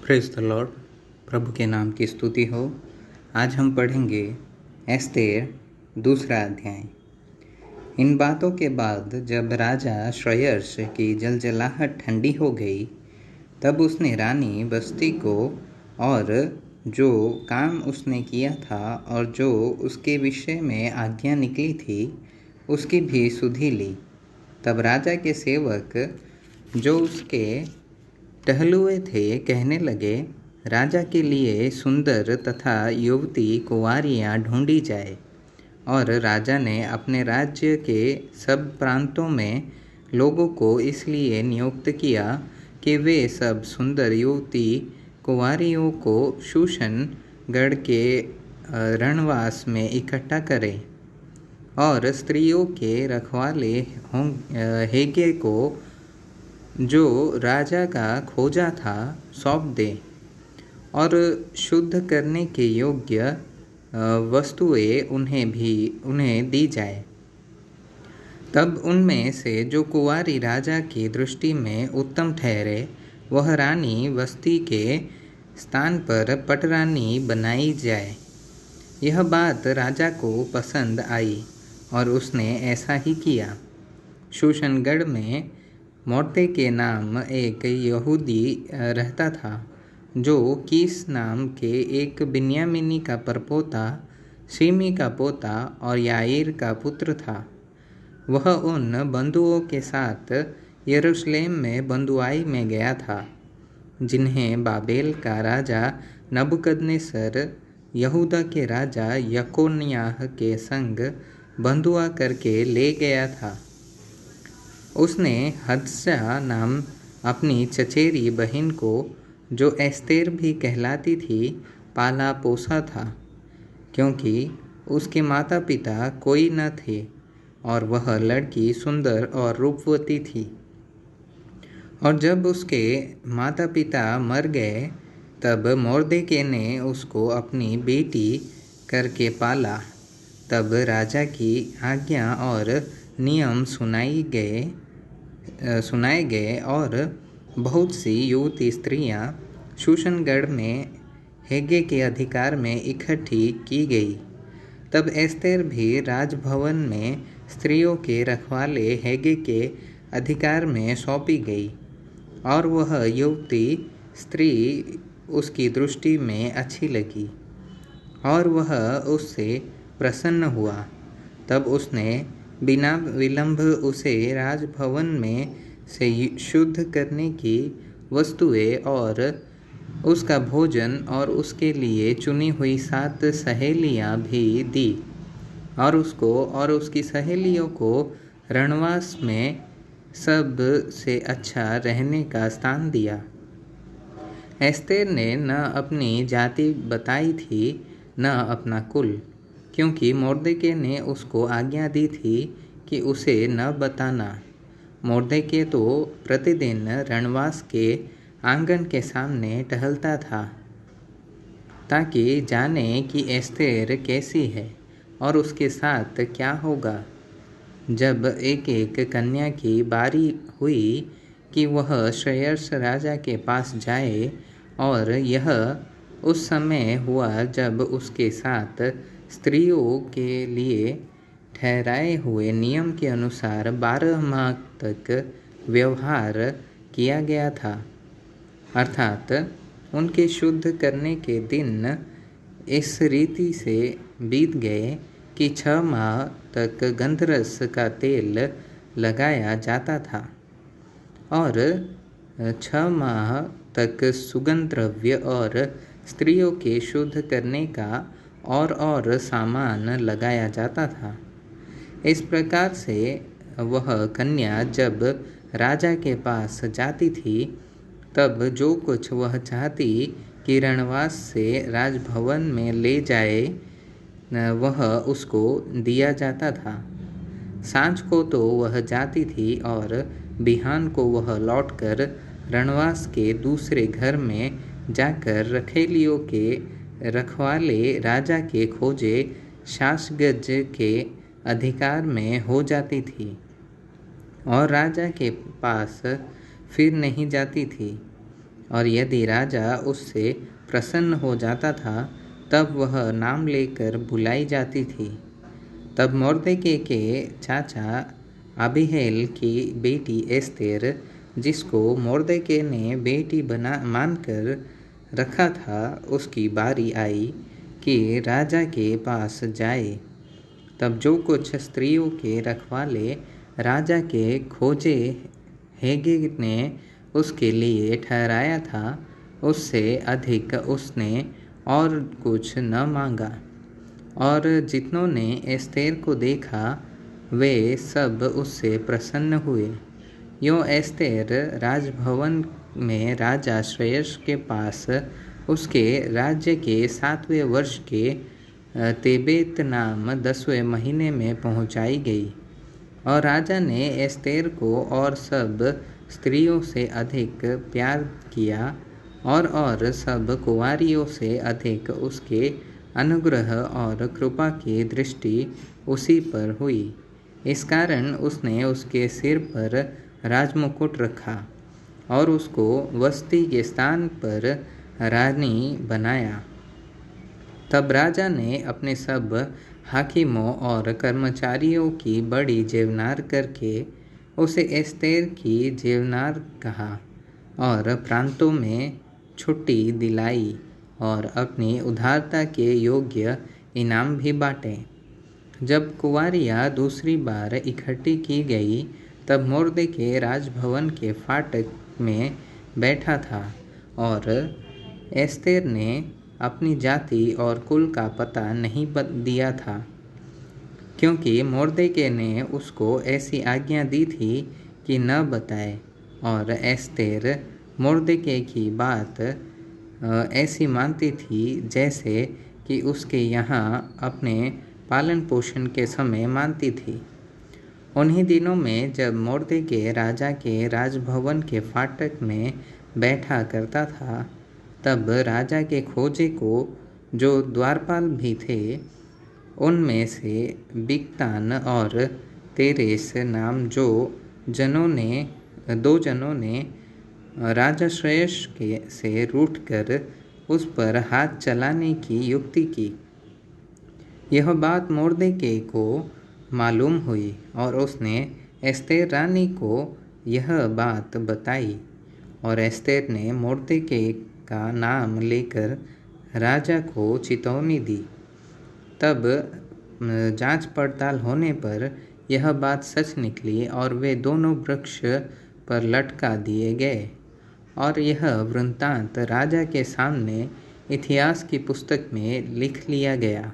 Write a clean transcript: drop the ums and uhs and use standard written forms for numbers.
Praise the Lord. प्रभु के नाम की स्तुति हो। आज हम पढ़ेंगे एस्तेर दूसरा अध्याय। इन बातों के बाद जब राजा श्रेयर्स की जलजलाहट ठंडी हो गई, तब उसने रानी वस्ती को और जो काम उसने किया था और जो उसके विषय में आज्ञा निकली थी उसकी भी सुधि ली। तब राजा के सेवक जो उसके टहलुए थे कहने लगे, राजा के लिए सुंदर तथा युवती कुंवारियाँ ढूंढी जाए। और राजा ने अपने राज्य के सब प्रांतों में लोगों को इसलिए नियुक्त किया कि वे सब सुंदर युवती कुंवारियों को शूशन गढ़ के रणवास में इकट्ठा करें और स्त्रियों के रखवाले हेगे को जो राजा का खोजा था सौंप दे और शुद्ध करने के योग्य वस्तुएं उन्हें दी जाए। तब उनमें से जो कुंवारी राजा की दृष्टि में उत्तम ठहरे वह रानी वस्ती के स्थान पर पटरानी बनाई जाए। यह बात राजा को पसंद आई और उसने ऐसा ही किया। शूशनगढ़ में मोर्दे के नाम एक यहूदी रहता था, जो कीस नाम के एक बिन्यामीनी का परपोता, शिमी का पोता और याईर का पुत्र था। वह उन बंधुओं के साथ यरूशलेम में बंधुआई में गया था, जिन्हें बाबेल का राजा नबूकदनेस्सर यहूदा के राजा यकोन्याह के संग बंधुआ करके ले गया था। उसने हदशा नाम अपनी चचेरी बहन को, जो एस्तेर भी कहलाती थी, पाला पोसा था, क्योंकि उसके माता पिता कोई न थे और वह लड़की सुंदर और रूपवती थी। और जब उसके माता पिता मर गए, तब मोर्देके ने उसको अपनी बेटी करके पाला। तब राजा की आज्ञा और नियम सुनाए गए और बहुत सी युवती स्त्रियां शूशनगढ़ में हेगे के अधिकार में इकट्ठी की गई। तब एस्तेर भी राजभवन में स्त्रियों के रखवाले हेगे के अधिकार में सौंपी गई और वह युवती स्त्री उसकी दृष्टि में अच्छी लगी और वह उससे प्रसन्न हुआ। तब उसने बिना विलंब उसे राजभवन में से शुद्ध करने की वस्तुएं और उसका भोजन और उसके लिए चुनी हुई 7 सहेलियां भी दी और उसको और उसकी सहेलियों को रणवास में सब से अच्छा रहने का स्थान दिया। एस्तेर ने न अपनी जाति बताई थी न अपना कुल, क्योंकि मोर्देके ने उसको आज्ञा दी थी कि उसे न बताना। मोर्देके तो प्रतिदिन रणवास के आंगन के सामने टहलता था, ताकि जाने कि एस्तेर कैसी है और उसके साथ क्या होगा। जब एक एक कन्या की बारी हुई कि वह श्रेयर्स राजा के पास जाए, और यह उस समय हुआ जब उसके साथ स्त्रियों के लिए ठहराए हुए नियम के अनुसार 12 माह तक व्यवहार किया गया था, अर्थात उनके शुद्ध करने के दिन इस रीति से बीत गए कि 6 माह तक गंधरस का तेल लगाया जाता था और 6 माह तक सुगंध द्रव्य और स्त्रियों के शुद्ध करने का और सामान लगाया जाता था। इस प्रकार से वह कन्या जब राजा के पास जाती थी, तब जो कुछ वह चाहती कि रणवास से राजभवन में ले जाए वह उसको दिया जाता था। सांझ को तो वह जाती थी और बिहान को वह लौटकर रणवास के दूसरे घर में जाकर रखेलियों के रखवाले राजा के खोजे शासगज के अधिकार में हो जाती थी और राजा के पास फिर नहीं जाती थी, और यदि राजा उससे प्रसन्न हो जाता था तब वह नाम लेकर बुलाई जाती थी। तब मोर्देके के चाचा अबीहैल की बेटी एस्तेर, जिसको मोर्देके ने बेटी मानकर रखा था, उसकी बारी आई कि राजा के पास जाए। तब जो कुछ स्त्रियों के रखवाले राजा के खोजे हेगे ने उसके लिए ठहराया था, उससे अधिक उसने और कुछ न मांगा। और जितनों ने एस्तेर को देखा वे सब उससे प्रसन्न हुए। यूँ एस्तेर राजभवन में राजा श्रेयस के पास उसके राज्य के 7वें वर्ष के तेबेत नाम 10वें महीने में पहुँचाई गई। और राजा ने एस्तेर को और सब स्त्रियों से अधिक प्यार किया और सब कुंवारियों से अधिक उसके अनुग्रह और कृपा की दृष्टि उसी पर हुई। इस कारण उसने उसके सिर पर राजमुकुट रखा और उसको वस्ती के स्थान पर रानी बनाया। तब राजा ने अपने सब हाकिमों और कर्मचारियों की बड़ी जेवनार करके उसे एस्तेर की जेवनार कहा और प्रांतों में छुट्टी दिलाई और अपनी उदारता के योग्य इनाम भी बांटे। जब कुंवारियाँ दूसरी बार इकट्ठी की गई तब मोर्देके राजभवन के फाटक में बैठा था और एस्तेर ने अपनी जाति और कुल का पता नहीं दिया था, क्योंकि मोर्देके ने उसको ऐसी आज्ञा दी थी कि न बताए। और एस्तेर मोर्देके की बात ऐसी मानती थी जैसे कि उसके यहाँ अपने पालन पोषण के समय मानती थी। उन्हीं दिनों में जब मोर्देके राजा के राजभवन के फाटक में बैठा करता था, तब राजा के खोजे को जो द्वारपाल भी थे, उनमें से बिक्तान और तेरेस नाम दो जनों ने राजा श्रेयस से रूठकर उस पर हाथ चलाने की युक्ति की। यह बात मोर्देके को मालूम हुई और उसने एस्तेर रानी को यह बात बताई। और एस्तेर ने मोर्देके का नाम लेकर राजा को चितौनी दी। तब जांच पड़ताल होने पर यह बात सच निकली और वे दोनों वृक्ष पर लटका दिए गए। और यह वृत्तांत राजा के सामने इतिहास की पुस्तक में लिख लिया गया।